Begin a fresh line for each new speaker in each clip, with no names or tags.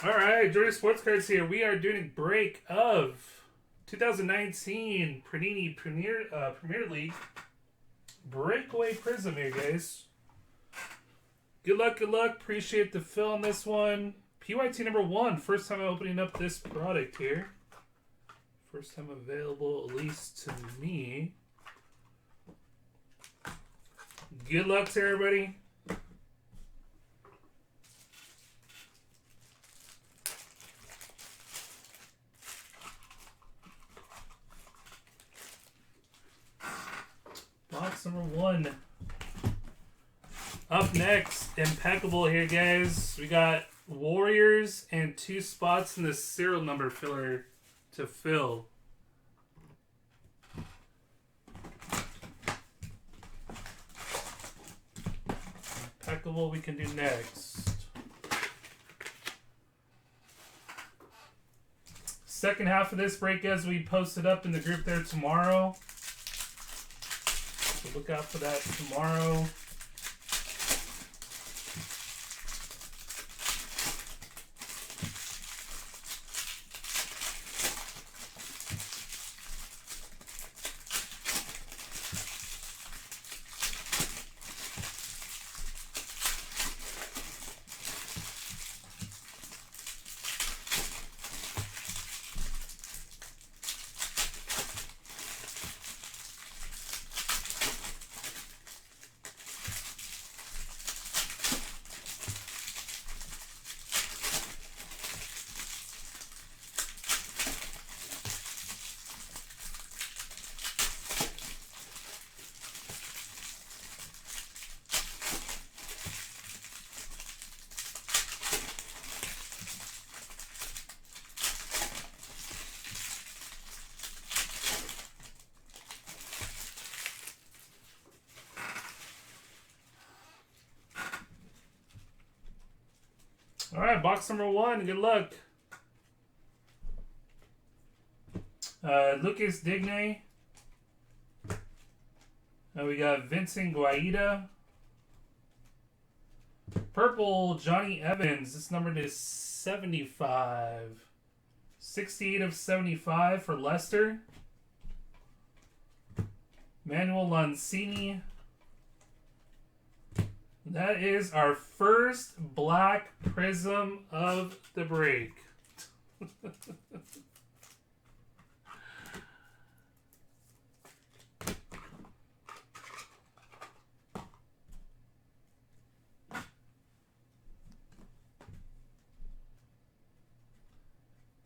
All right, Jordan Sports Cards here. We are doing a break of 2019 Panini Premier League Breakaway Prizm here, guys. Good luck, good luck. Appreciate the fill on this one. PYT number 1. First time I'm opening up this product here. First time available, at least to me. Good luck to everybody. Box number 1. Up next, impeccable here, guys. We got Warriors and 2 spots in the serial number filler to fill. Impeccable we can do next. Second half of this break, as we posted up in the group there tomorrow. So look out for that tomorrow. All right, box number 1. Good luck. Lucas Digne. We got Vincent Guaita. Purple, Johnny Evans. This numbered is 75. 68 of 75 for Leicester. Manuel Lanzini. That is our first black Prizm of the break.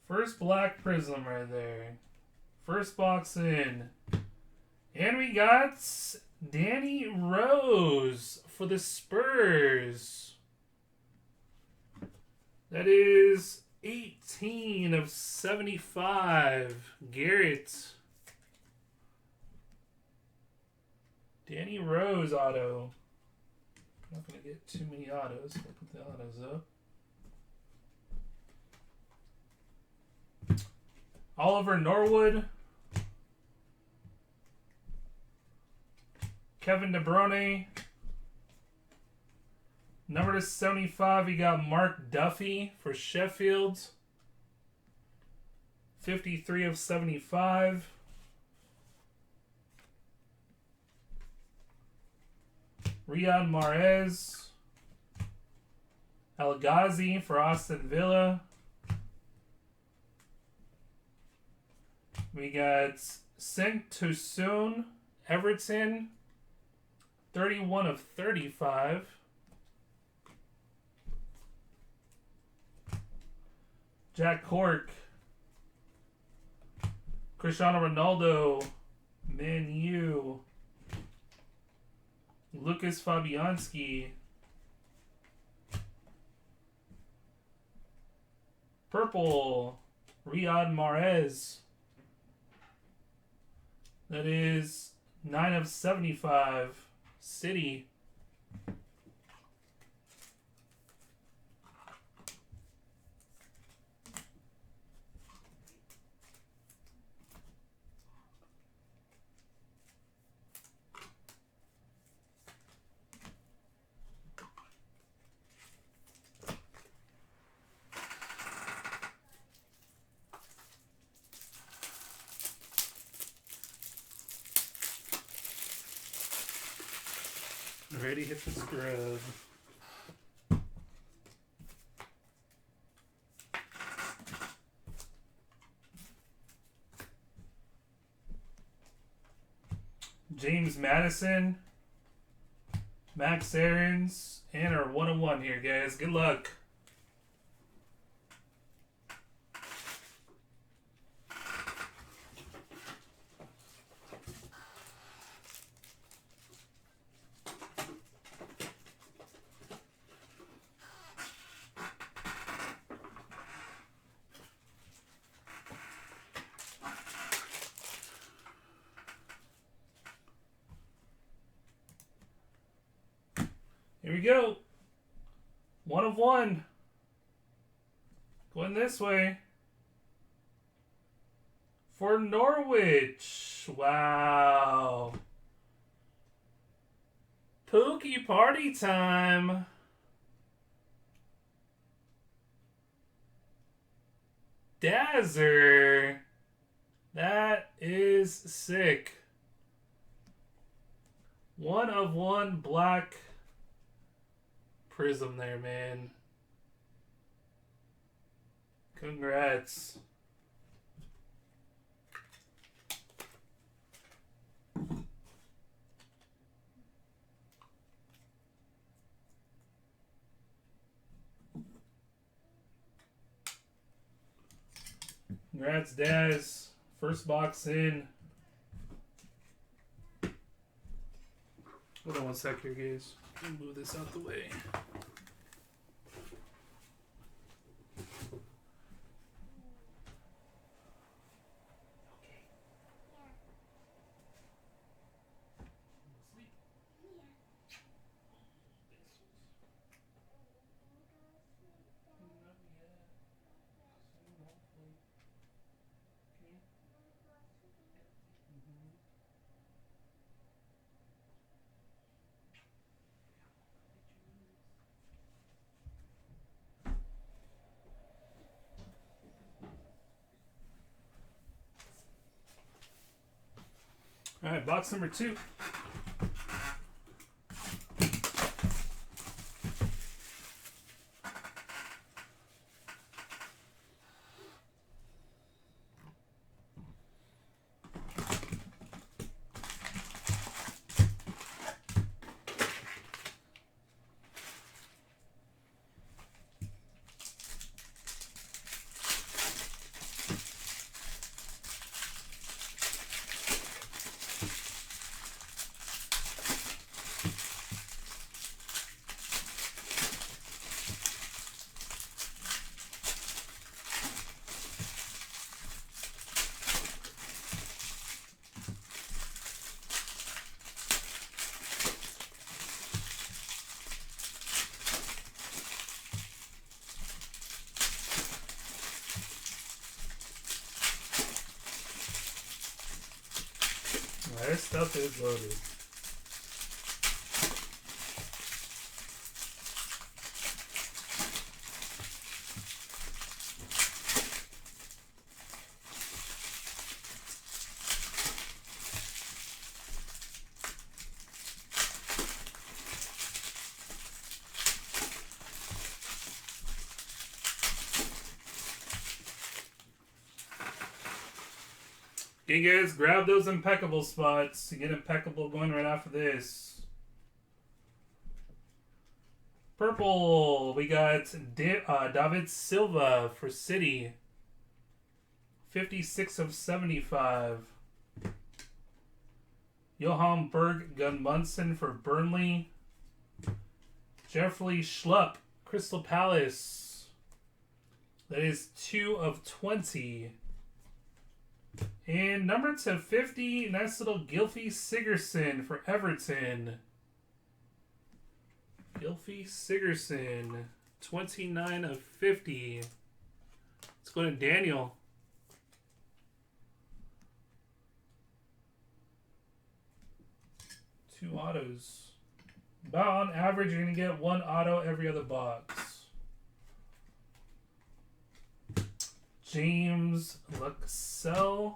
First black Prizm right there. First box in. And we got Danny Rose for the Spurs. That is 18 of 75. Garrett. Danny Rose auto. I'm not going to get too many autos. I'll put the autos up. Oliver Norwood. Kevin De Bruyne. Number to 75, we got Mark Duffy for Sheffield. 53 of 75. Riyad Mahrez. El Ghazi for Aston Villa. We got Saint-Toussaint, Everton. 31 of 35. Jack Cork. Cristiano Ronaldo. Man U. Lucas Fabianski. Purple. Riyad Mahrez. That is 9 of 75. City. Already hit the scrub. James Madison, Max Aarons, and our 101 here, guys. Good luck. Here we go. 1 of 1. Going this way. For Norwich. Wow. Pookie party time. Dazzer. That is sick. 1 of 1 black Prizm there, man. Congrats. Congrats, Daz. First box in. Hold on one sec here, guys. Let me move this out the way. All right, box number 2. This stuff is loaded. Okay, guys, grab those impeccable spots. You get impeccable going right after this. Purple, we got David Silva for City. 56 of 75. Johan Berg Gunmunson for Burnley. Jeffrey Schlupp, Crystal Palace. That is 2 of 20. And number to 50, nice little Gylfi Sigurdsson for Everton. Gylfi Sigurdsson, 29 of 50. Let's go to Daniel. Two autos. About on average, you're going to get 1 auto every other box. James Luxell.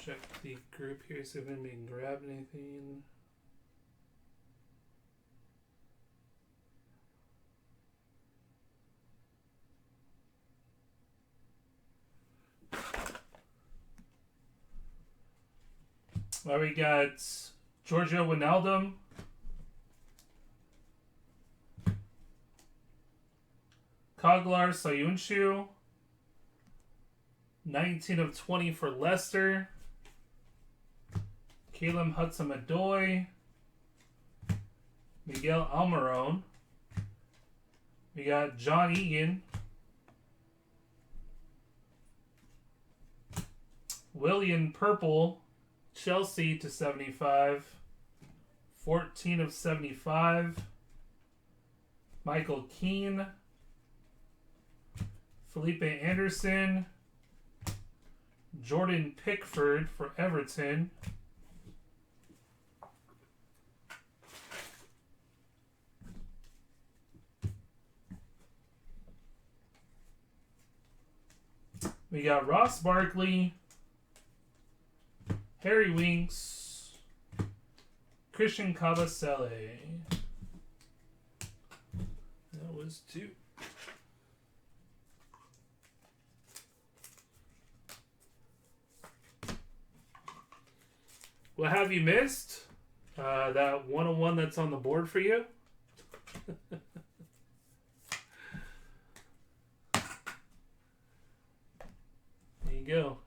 check the group here, see if anybody can grab anything. Well, we got Giorgio Wijnaldum, Koglar Soyuncu, 19 of 20 for Leicester, Caleb Hudson-Odoi, Miguel Almiron. We got John Egan, William Purple, Chelsea to 75, 14 of 75. Michael Keane, Felipe Anderson, Jordan Pickford for Everton. We got Ross Barkley, Harry Winks, Christian Kabasele. That was 2. What have you missed? That 101 that's on the board for you. There you go.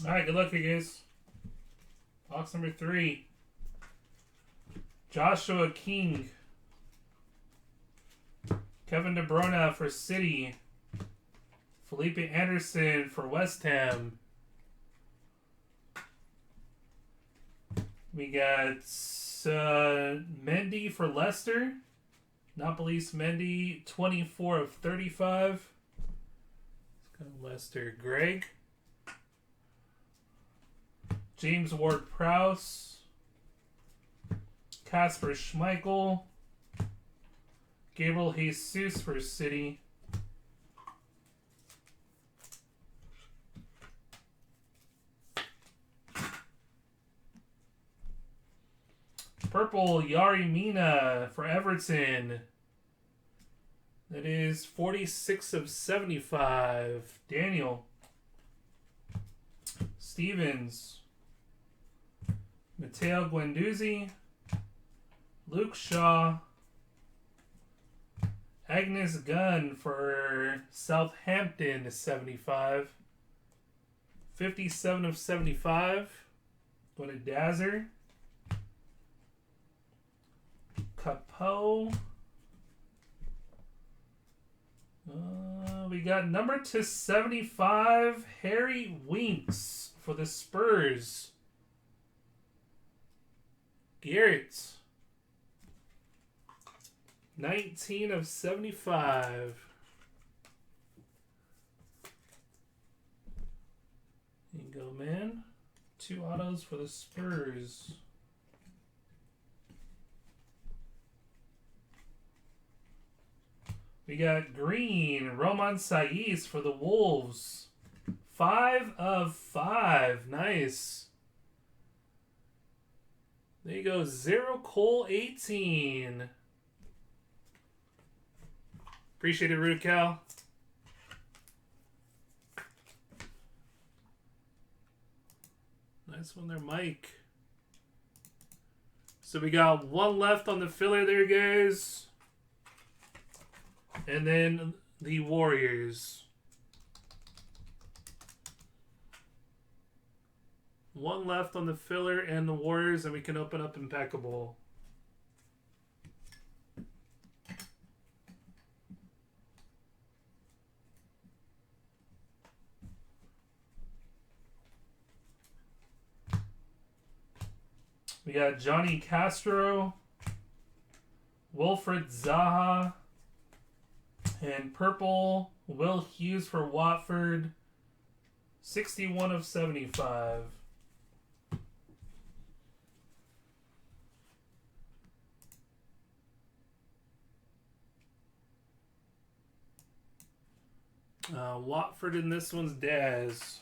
Alright, good luck, you guys. Box number 3. Joshua King. Kevin De Bruyne for City. Felipe Anderson for West Ham. We got Mendy for Leicester. Napolis Mendy, 24 of 35. Let's go Leicester. Greg. James Ward-Prowse, Kasper Schmeichel, Gabriel Jesus for City, Purple Yari Mina for Everton. That is 46 of 75. Daniel. Stevens. Matteo Guendouzi, Luke Shaw, Agnes Gunn for Southampton 75, 57 of 75. Going to Dazer, Capo. We got number to 75, Harry Winks for the Spurs. Garrett, 19 of 75. 2 autos for the Spurs. We got green, Roman Saiz for the Wolves. 5 of 5. Nice. There you go. 0 Cole 18. Appreciate it, Rude Cal. Nice one there, Mike. So we got 1 left on the filler there, guys. And then the Warriors. 1 left on the filler and the Warriors, and we can open up Impeccable. We got Johnny Castro, Wilfred Zaha, and purple, Will Hughes for Watford. 61 of 75. Watford in this one's Daz.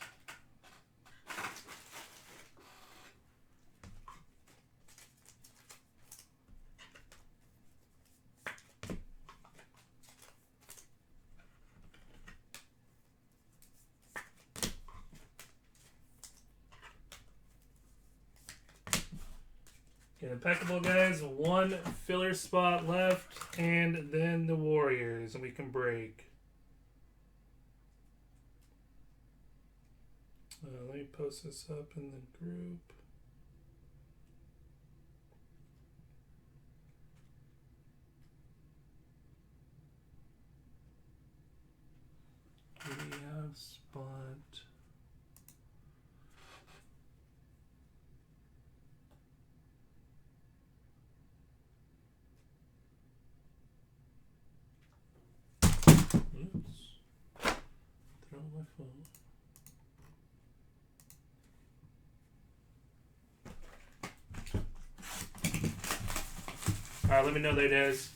Impeccable, guys. 1 filler spot left, and then the Warriors, and we can break. Let me post this up in the group. We have spot. Oops. Throw my phone. Alright, let me know that it is.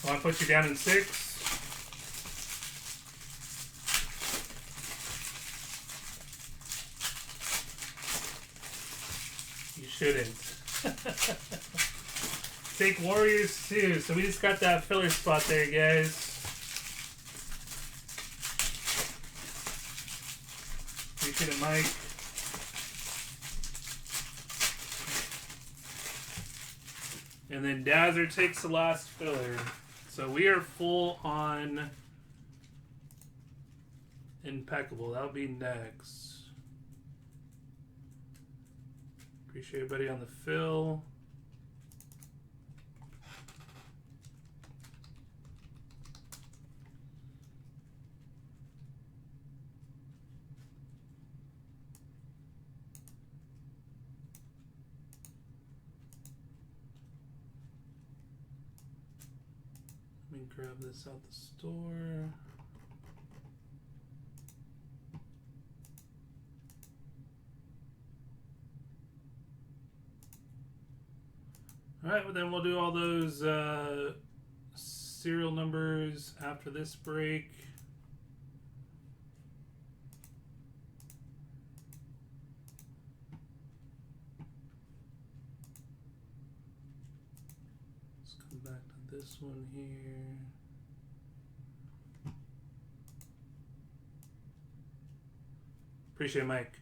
I'll put you down in 6. You shouldn't. Take Warriors too. So we just got that filler spot there, guys. Appreciate it, Mike. And then Dazzler takes the last filler. So we are full on Impeccable. That'll be next. Appreciate everybody on the fill. Let me grab this out the store. All right, well then we'll do all those serial numbers after this break. Let's come back to this one here. Appreciate it, Mike.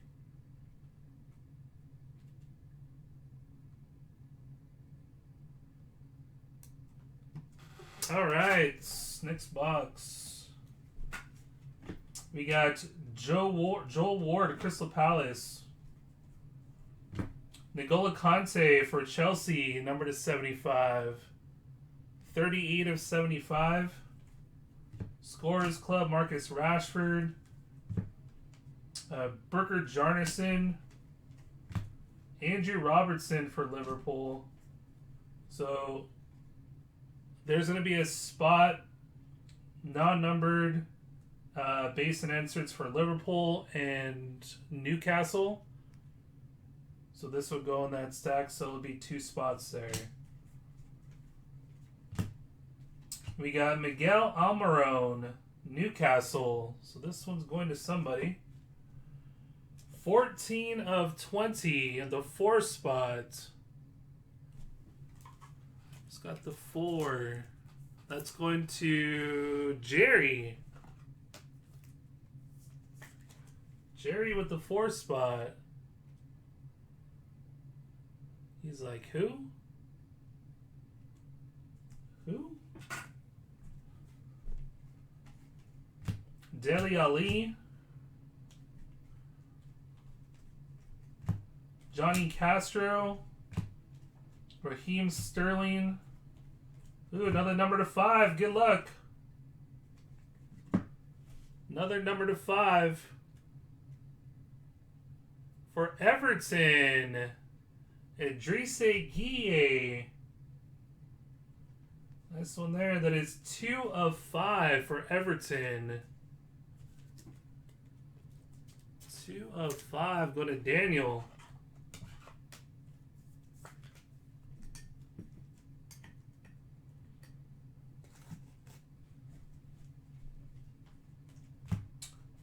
All right, next box. We got Joel Ward, Crystal Palace. N'Golo Kante for Chelsea, number /75. 38 of 75. Scorers Club, Marcus Rashford. Burker Jarnison. Andrew Robertson for Liverpool. So there's going to be a spot, non-numbered, base and inserts for Liverpool and Newcastle. So this would go in that stack, so it'll be 2 spots there. We got Miguel Almiron, Newcastle. So this one's going to somebody. 14 of 20 in the 4 spot. It's got the 4. That's going to Jerry. Jerry with the 4 spot. He's like, who? Who? Dele Ali. Johnny Castro. Raheem Sterling. Ooh, another number /5. Good luck. Another number /5. For Everton. Idrissa Gueye. Nice one there. That is 2 of 5 for Everton. 2 of 5. Go to Daniel.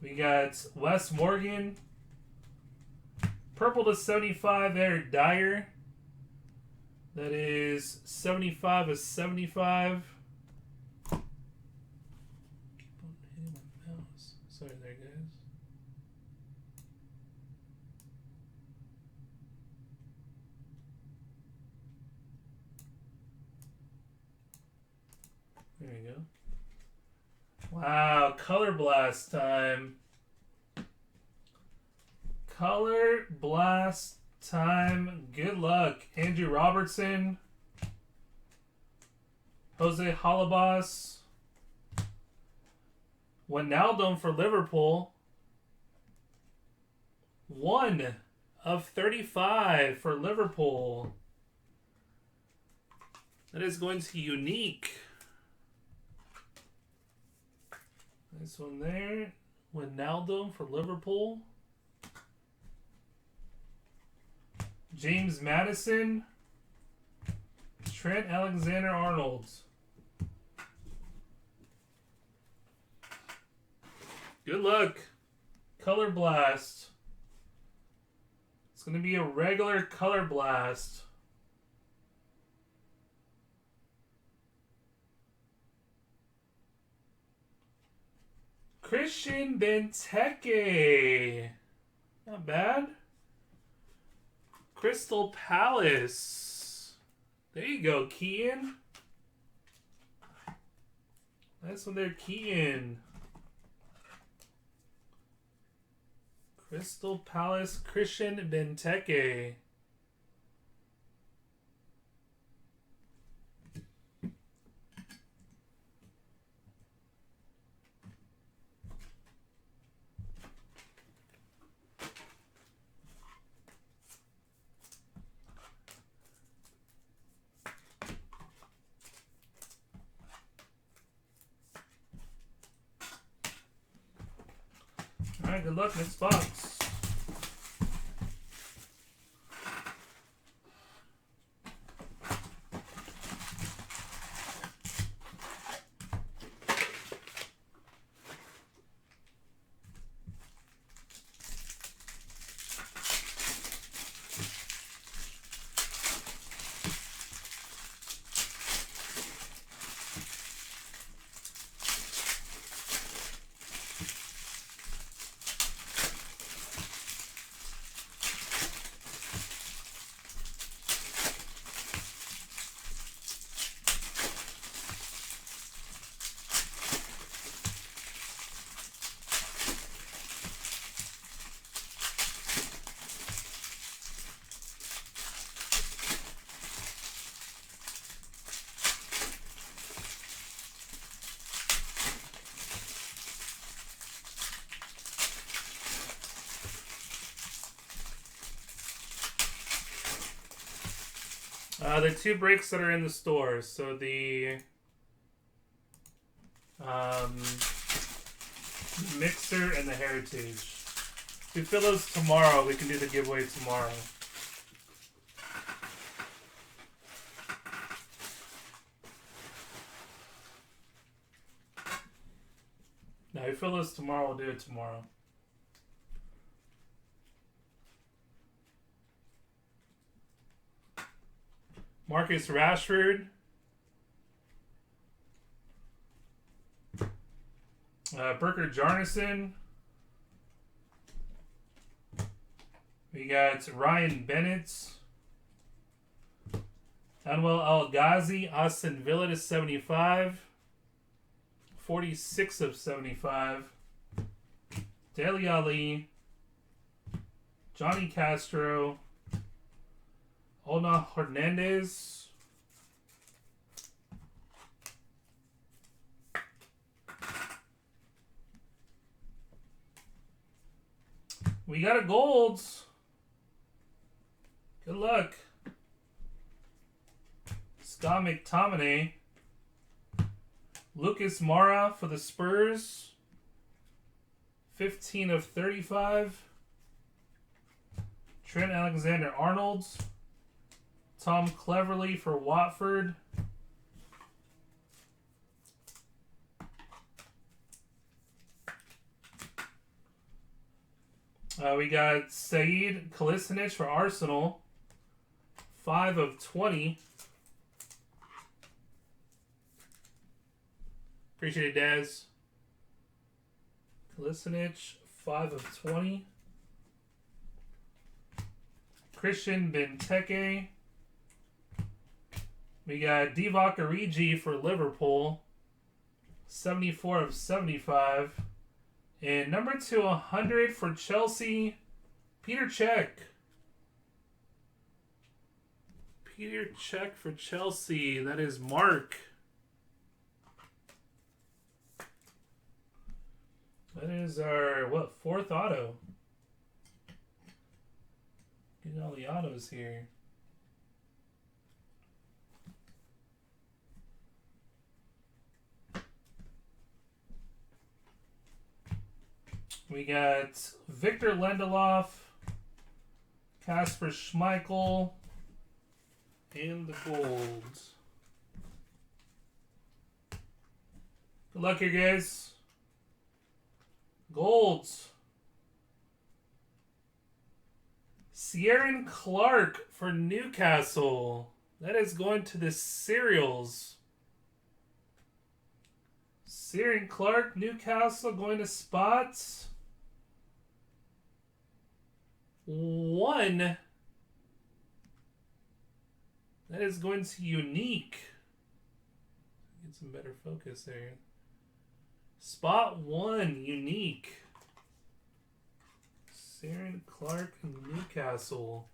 We got Wes Morgan. Purple /75, Eric Dyer. That is 75 of 75. Keep on hitting my mouse. Sorry there, guys. There you go. Wow, Color Blast time. Color Blast time. Good luck. Andrew Robertson. Jose Halabas. Wijnaldum for Liverpool. 1 of 35 for Liverpool. That is going to Unique. This one there. Wijnaldum for Liverpool. James Madison. Trent Alexander-Arnold. Good luck. Color Blast. It's going to be a regular Color Blast. Christian Benteke. Not bad. Crystal Palace. There you go, Kean. That's when they're Kean. Crystal Palace, Christian Benteke. Alright, good luck, next box. The 2 breaks that are in the store. So the Mixer and the Heritage. If we fill those tomorrow, we can do the giveaway tomorrow. Now, if we fill those tomorrow, we'll do it tomorrow. Marcus Rashford. Burker Jarnison. We got Ryan Bennett. Anwel Al Ghazi, Aston Villa to 75. 46 of 75. Dele Ali. Johnny Castro. Ona Hernandez. We got a gold. Good luck. Scott McTominay. Lucas Moura for the Spurs. 15 of 35. Trent Alexander-Arnold. Tom Cleverley for Watford. We got Said Kolasinac for Arsenal. 5 of 20. Appreciate it, Daz. Kolasinac, 5 of 20. Christian Benteke. We got Divock Origi for Liverpool. 74 of 75. And number 200 for Chelsea, Peter Cech. Peter Cech for Chelsea. That is Mark. That is our, what, 4th auto. Getting all the autos here. We got Victor Lindelof, Kasper Schmeichel, and the gold. Good luck here, guys. Golds. Ciaran Clark for Newcastle. That is going to the Cereals. Ciaran Clark, Newcastle, going to spots. 1. That is going to Unique. Get some better focus there. Spot 1, Unique. Ciaran Clark, Newcastle.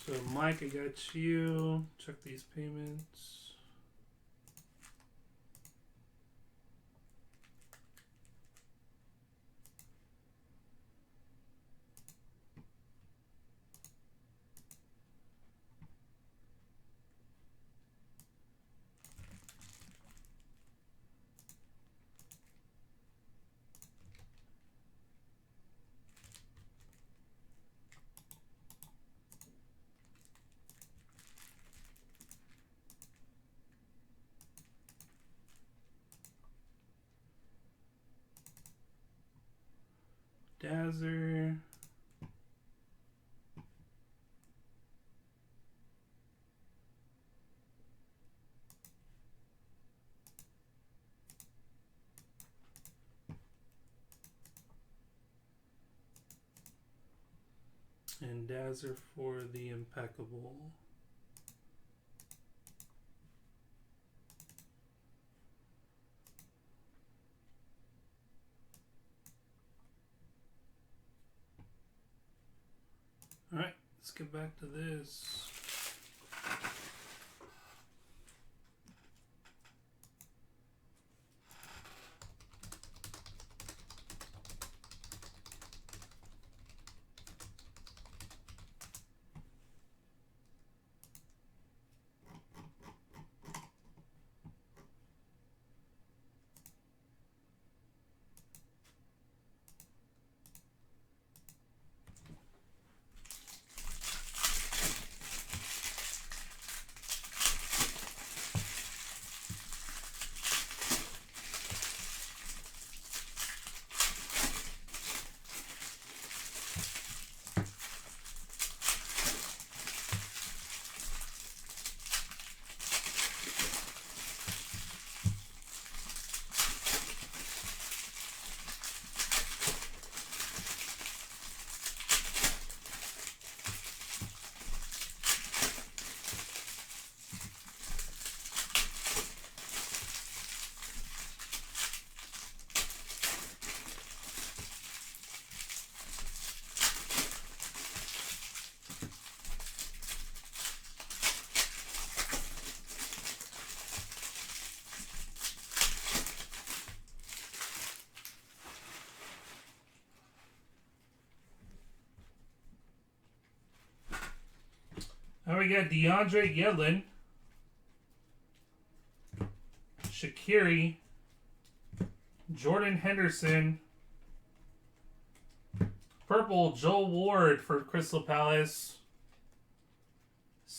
So, Mike, I got you. Check these payments. Dazzler. And Dazzler for the Impeccable. Alright, let's get back to this. Now we got DeAndre Yedlin, Shaqiri, Jordan Henderson, purple Joel Ward for Crystal Palace,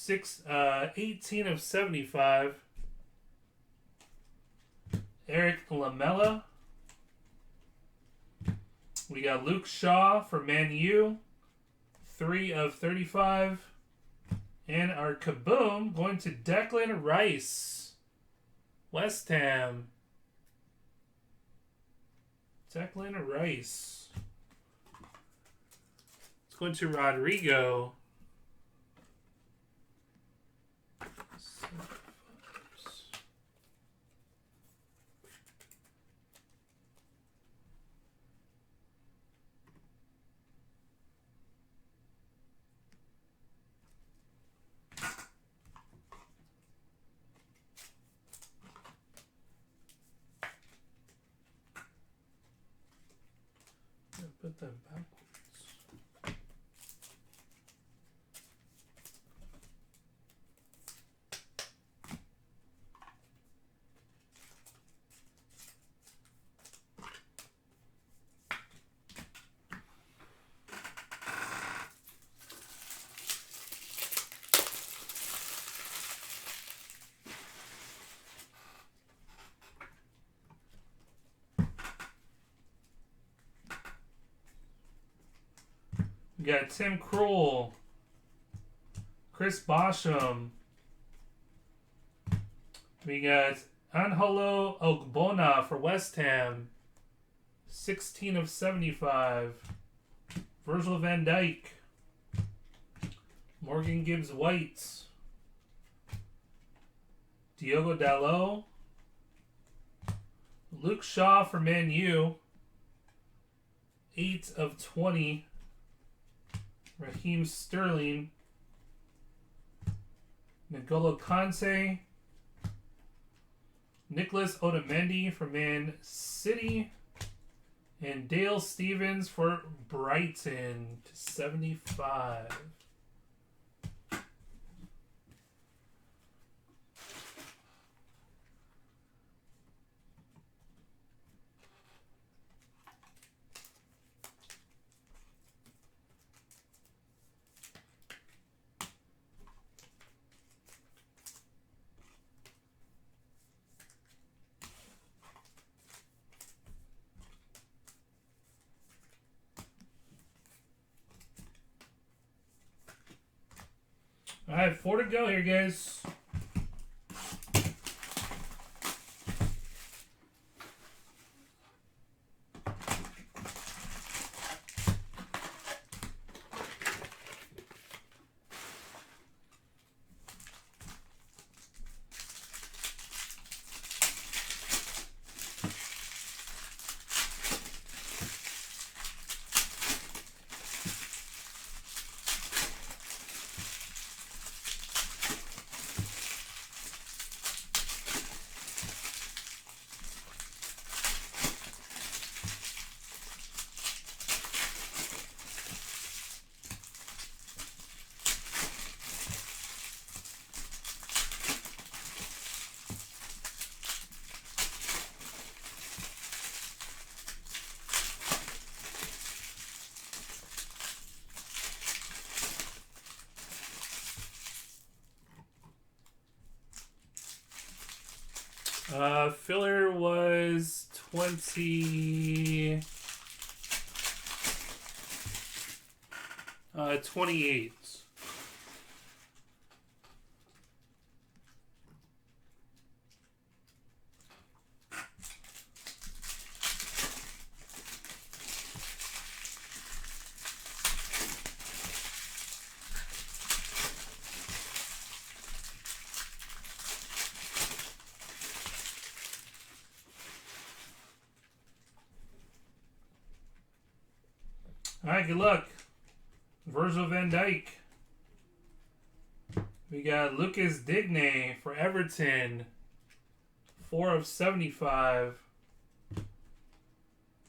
18 of 75. Eric Lamela. We got Luke Shaw for Man U, 3 of 35. And our Kaboom going to Declan Rice, West Ham. Declan Rice. It's going to Rodrigo. Put them backwards. We got Tim Krul, Chris Bosham. We got Angelo Ogbonna for West Ham, 16 of 75. Virgil van Dijk, Morgan Gibbs White, Diogo Dalot, Luke Shaw for Man U, 8 of 20. Raheem Sterling, N'Golo Kante, Nicholas Otamendi for Man City, and Dale Stevens for Brighton to 75. Alright, 4 to go here, guys. Filler was 28. Alright, good luck. Virgil van Dijk. We got Lucas Digne for Everton. 4 of 75.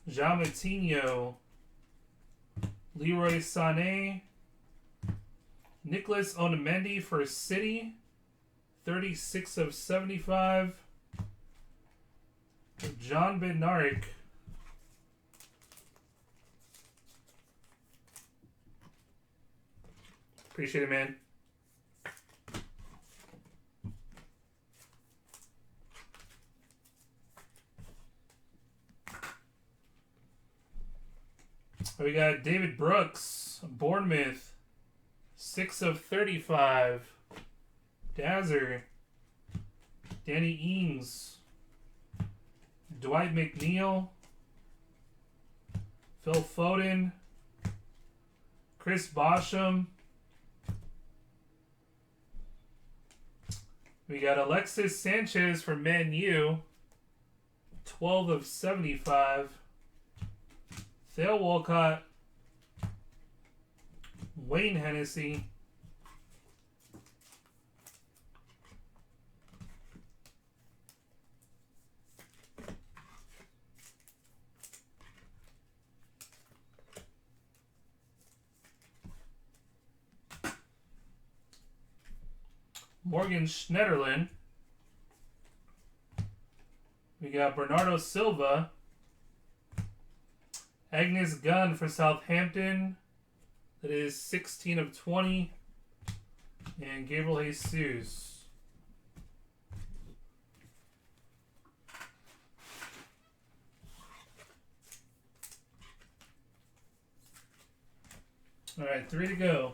Jean Matinho. Leroy Sané. Nicholas Otamendi for City. 36 of 75. John Bednarik. Appreciate it, man. We got David Brooks, Bournemouth, 6 of 35. Dazzer, Danny Ings, Dwight McNeil, Phil Foden, Chris Bosham. We got Alexis Sanchez for Man U, 12 of 75. Thale Walcott, Wayne Hennessy, Morgan Schneiderlin. We got Bernardo Silva. Agnes Gunn for Southampton. That is 16 of 20. And Gabriel Jesus. All right, 3 to go.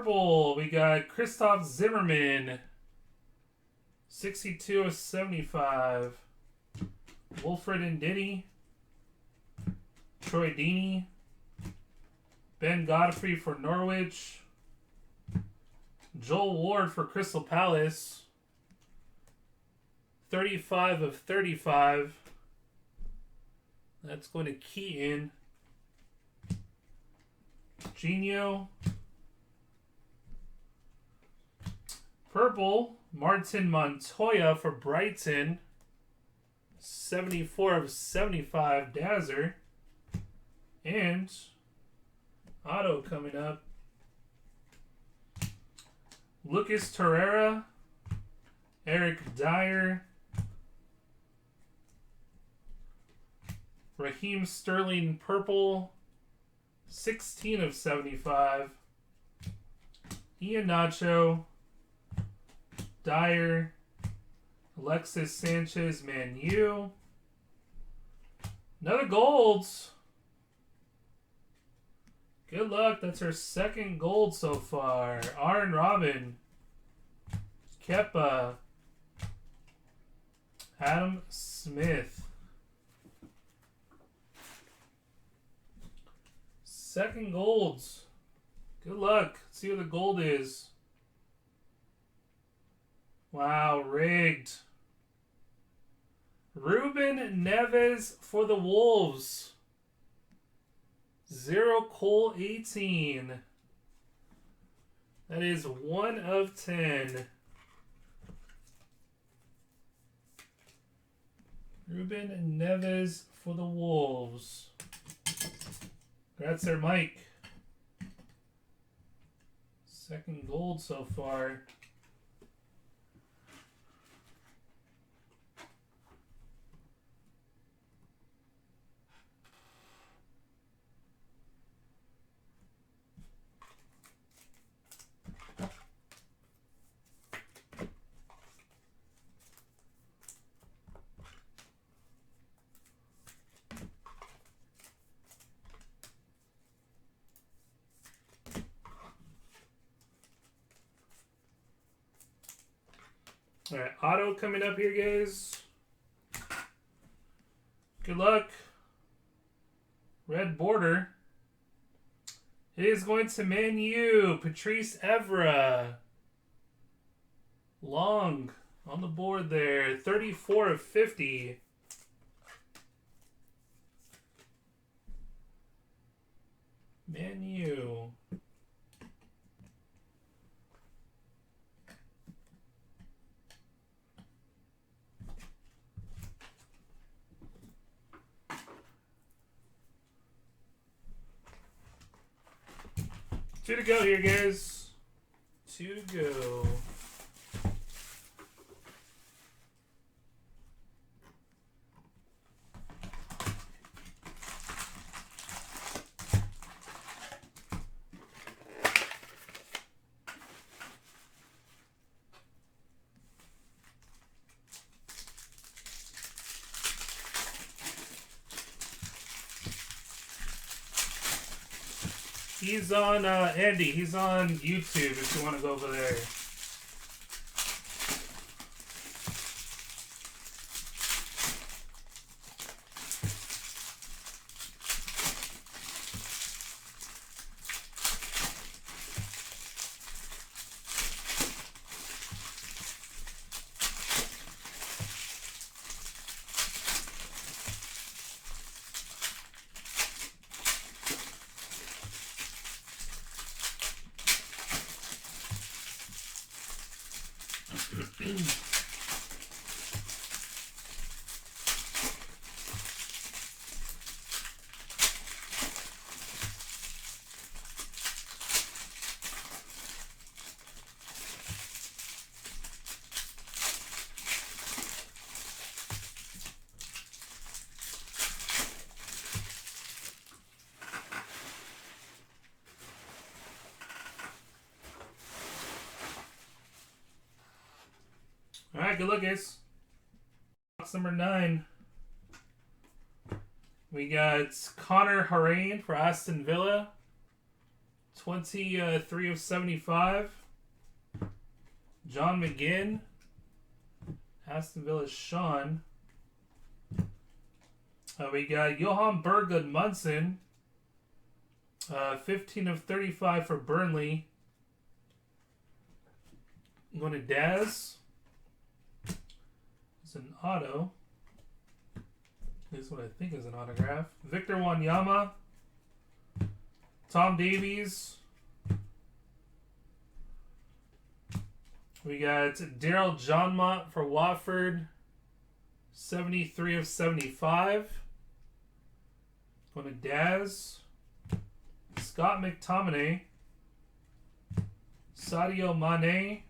Purple, we got Christoph Zimmerman. 62 of 75. Wilfred Ndidi. Troy Deeney. Ben Godfrey for Norwich. Joel Ward for Crystal Palace. 35 of 35. That's going to Keaton. Genio. Purple, Martin Montoya for Brighton. 74 of 75, Dazzler. And auto coming up. Lucas Torreira, Eric Dyer, Raheem Sterling purple, 16 of 75. Ian Nacho, Dyer, Alexis Sanchez, Man U. Another golds. Good luck. That's her second gold so far. Aaron Robin. Kepa. Adam Smith. Second golds. Good luck. Let's see what the gold is. Wow, rigged. Ruben Neves for the Wolves. 0 Cole 18. That is 1 of 10. Ruben Neves for the Wolves. Congrats there, Mike. Second gold so far. All right, auto coming up here, guys. Good luck. Red border. It is going to Man U. Patrice Evra. Long on the board there. 34 of 50. Man U. Two to go here, guys. Two to go. He's on, Andy, he's on YouTube if you want to go over there. All right, good luck, guys. Box number 9. We got Connor Horan for Aston Villa. 23 of 75. John McGinn. Aston Villa Sean. We got Johan Berglund Munson. 15 of 35 for Burnley. I'm going to Daz. It's an auto. This is what I think is an autograph. Victor Wanyama. Tom Davies. We got Daryl Johnmont for Watford. 73 of 75. Going to Daz. Scott McTominay. Sadio Mane.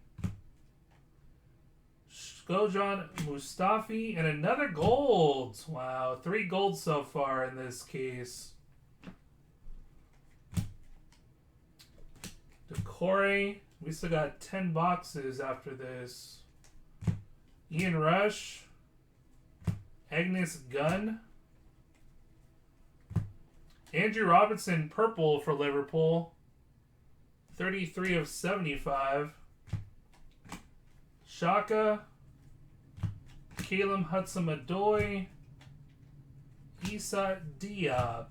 Shkodran Mustafi. And another gold. Wow. 3 golds so far in this case. Decore. We still got 10 boxes after this. Ian Rush. Agnes Gunn. Andrew Robertson, purple for Liverpool. 33 of 75. Shaka. Calum Hudson-Odoi. Issa Diop.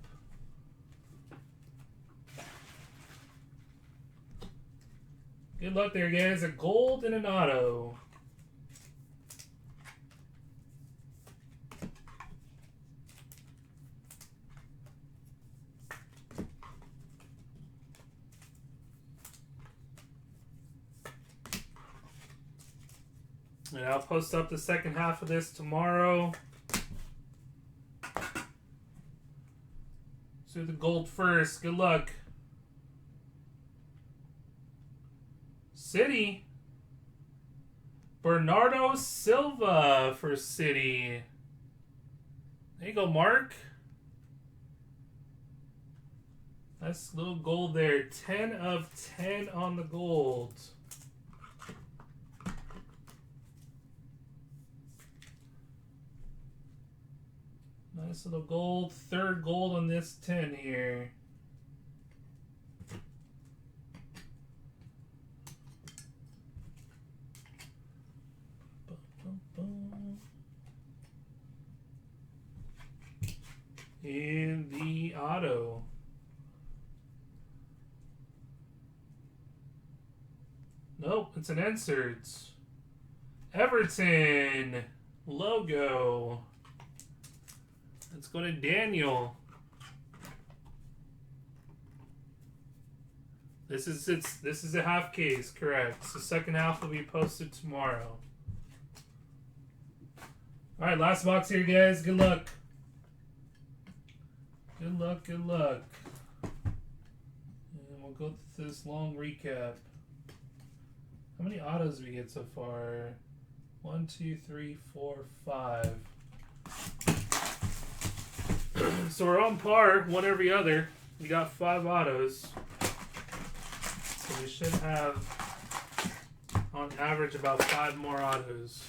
Good luck there, guys. A gold and an auto. And I'll post up the second half of this tomorrow. Let's do the gold first. Good luck. City. Bernardo Silva for City. There you go, Mark. Nice little gold there. 10 of 10 on the gold. Nice little gold. Third gold on this 10 here. And the auto. Nope, it's an insert. Everton logo. Let's go to Daniel. This is a half case, correct. So second half will be posted tomorrow. Alright, last box here, guys. Good luck. Good luck, good luck. And we'll go through this long recap. How many autos we get so far? 1, 2, 3, 4, 5. So we're on par, one every other. We got 5 autos. So we should have, on average, about 5 more autos.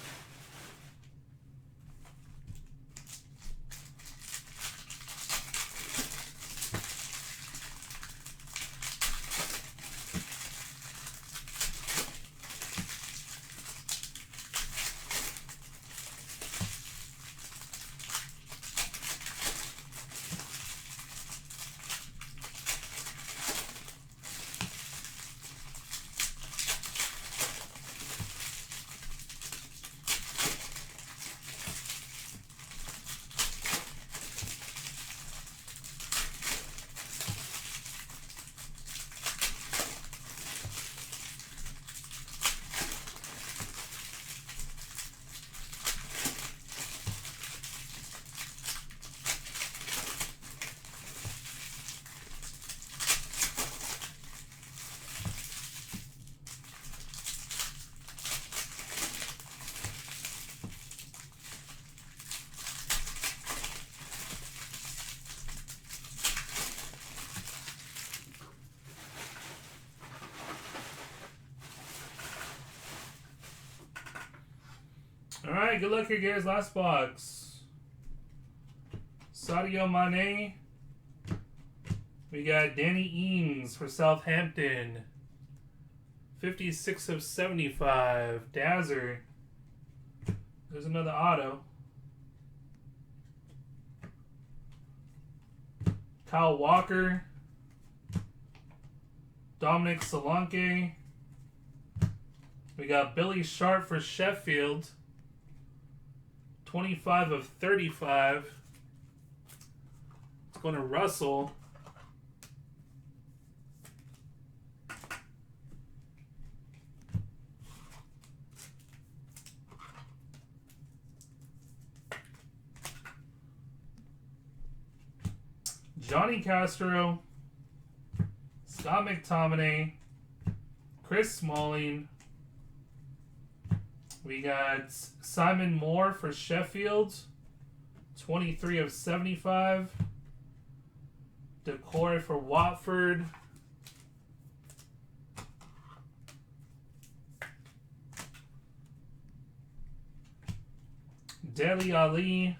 Alright, good luck here, guys. Last box. Sadio Mane. We got Danny Ings for Southampton. 56 of 75. Dazzler. There's another auto. Kyle Walker. Dominic Solanke. We got Billy Sharp for Sheffield. 25 of 35. It's going to Russell. Johnny Castro. Scott McTominay. Chris Smalling. We got Simon Moore for Sheffield. 23 of 75. Decore for Watford. Dele Alli.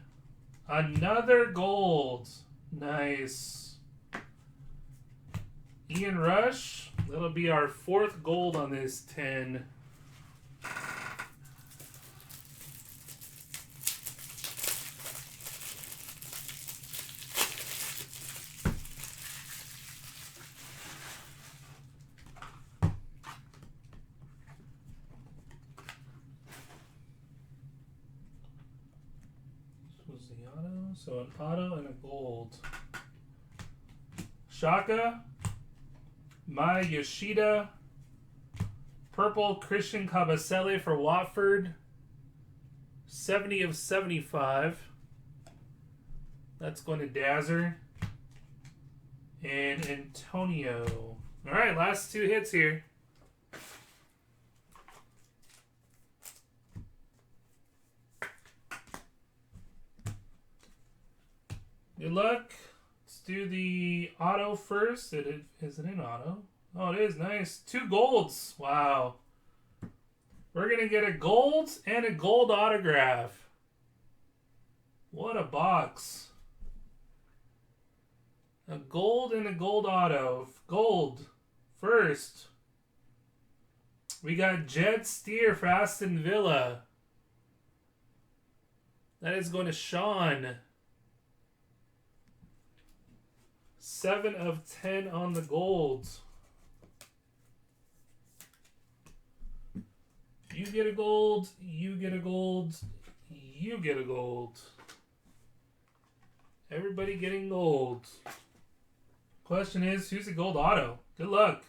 Another gold. Nice. Ian Rush. That'll be our 4th gold on this 10. So an auto and a gold. Shaka. Mai Yoshida. Purple Christian Kabasele for Watford. 70 of 75. That's going to Dazzler. And Antonio. Alright, last 2 hits here. Good luck. Let's do the auto first. Is it an auto? Oh, it is. Nice. 2 golds. Wow. We're going to get a gold and a gold autograph. What a box. A gold and a gold auto. Gold first. We got Jed Steer for Aston Villa. That is going to Sean. 7 of 10 on the golds. You get a gold, you get a gold, you get a gold. Everybody getting gold. Question is, who's the gold auto? Good luck.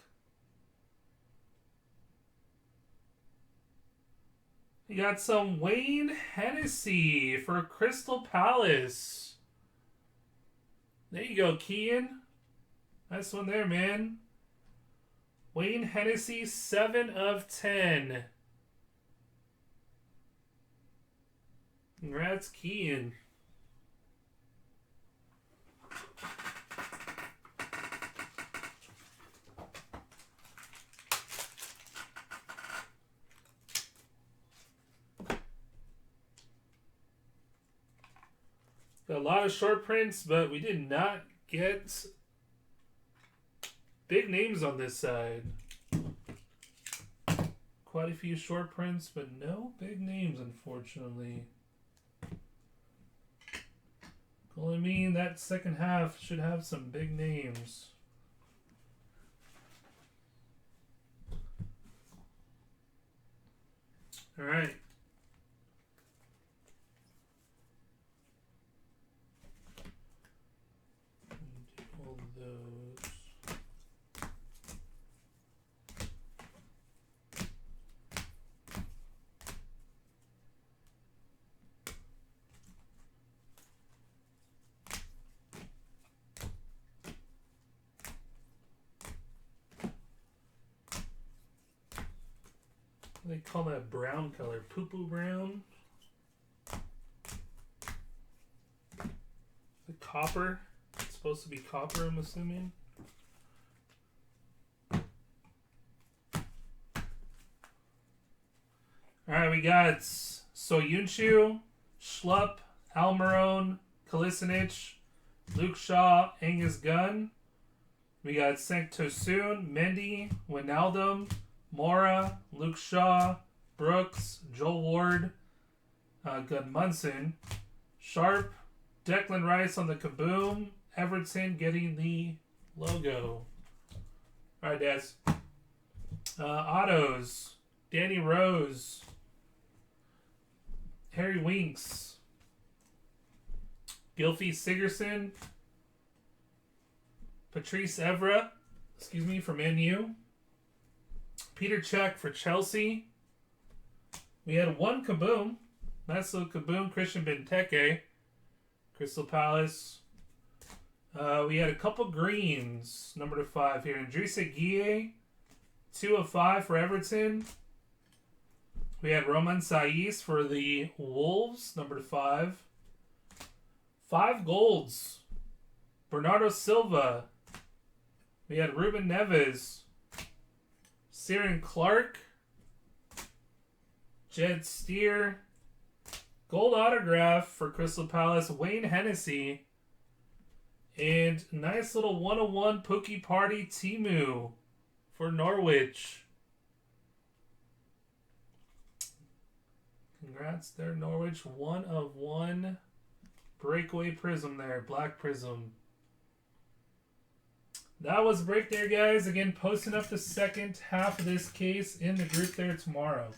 You got some Wayne Hennessy for Crystal Palace. There you go, Kean. Nice one there, man. Wayne Hennessy, 7 of 10. Congrats, Kean. Got a lot of short prints, but we did not get big names on this side. Quite a few short prints, but no big names, unfortunately. Only mean that second half should have some big names. All right. All those. They call that brown color, poo-poo brown. The copper. It's supposed to be copper, I'm assuming. Alright, we got Soyuncu, Schlupp, Almiron, Kolasinac, Luke Shaw, Angus Gunn. We got Sank Tosun, Mendy, Wijnaldum, Mora, Luke Shaw, Brooks, Joel Ward, Gudmundsson, Sharp, Declan Rice on the Kaboom, Everton getting the logo. All right, Daz. Autos, Danny Rose, Harry Winks, Gylfi Sigurdsson, Patrice Evra, for Man U, Peter Cech for Chelsea. We had one Kaboom. Nice little Kaboom, Christian Benteke, Crystal Palace. We had a couple greens, number 5 here. Idrissa Gueye, 2 of 5 for Everton. We had Roman Saiz for the Wolves, number 5. 5 golds. Bernardo Silva. We had Ruben Neves. Ciaran Clark. Jed Steer. Gold autograph for Crystal Palace, Wayne Hennessy. And nice little 101 Pookie Party Timu for Norwich. Congrats there, Norwich. 1 of 1 breakaway Prizm there, black Prizm. That was break there, guys. Again, posting up the second half of this case in the group there tomorrow.